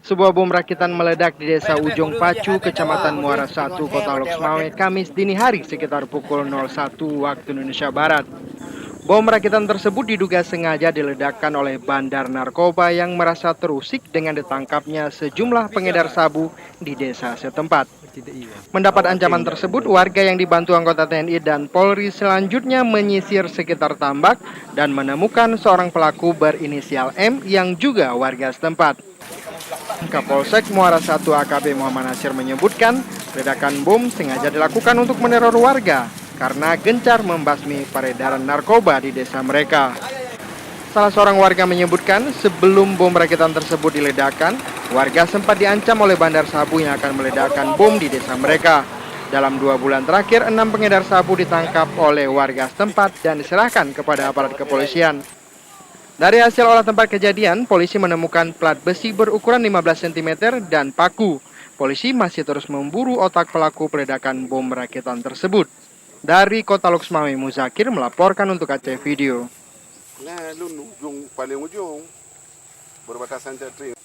Sebuah bom rakitan meledak di Desa Ujung Pacu, Kecamatan Muara 1, Kota Loksmawe, Kamis dini hari sekitar pukul 01 waktu Indonesia Barat. Bom rakitan tersebut diduga sengaja diledakkan oleh bandar narkoba yang merasa terusik dengan ditangkapnya sejumlah pengedar sabu di desa setempat. Mendapat ancaman tersebut, warga yang dibantu anggota TNI dan Polri selanjutnya menyisir sekitar tambak dan menemukan seorang pelaku berinisial M yang juga warga setempat. Kapolsek Muara 1 AKP Muhammad Nasir menyebutkan ledakan bom sengaja dilakukan untuk meneror warga karena gencar membasmi peredaran narkoba di desa mereka. Salah seorang warga menyebutkan sebelum bom rakitan tersebut diledakkan, warga sempat diancam oleh bandar sabu yang akan meledakkan bom di desa mereka. Dalam 2 bulan terakhir, 6 pengedar sabu ditangkap oleh warga setempat dan diserahkan kepada aparat kepolisian. Dari hasil olah tempat kejadian, polisi menemukan plat besi berukuran 15 cm dan paku. Polisi masih terus memburu otak pelaku peledakan bom rakitan tersebut. Dari Kota Loksmawe, Muzakir melaporkan untuk Aceh Video. Nah, lu ujung paling ujung berbatasan Jatri.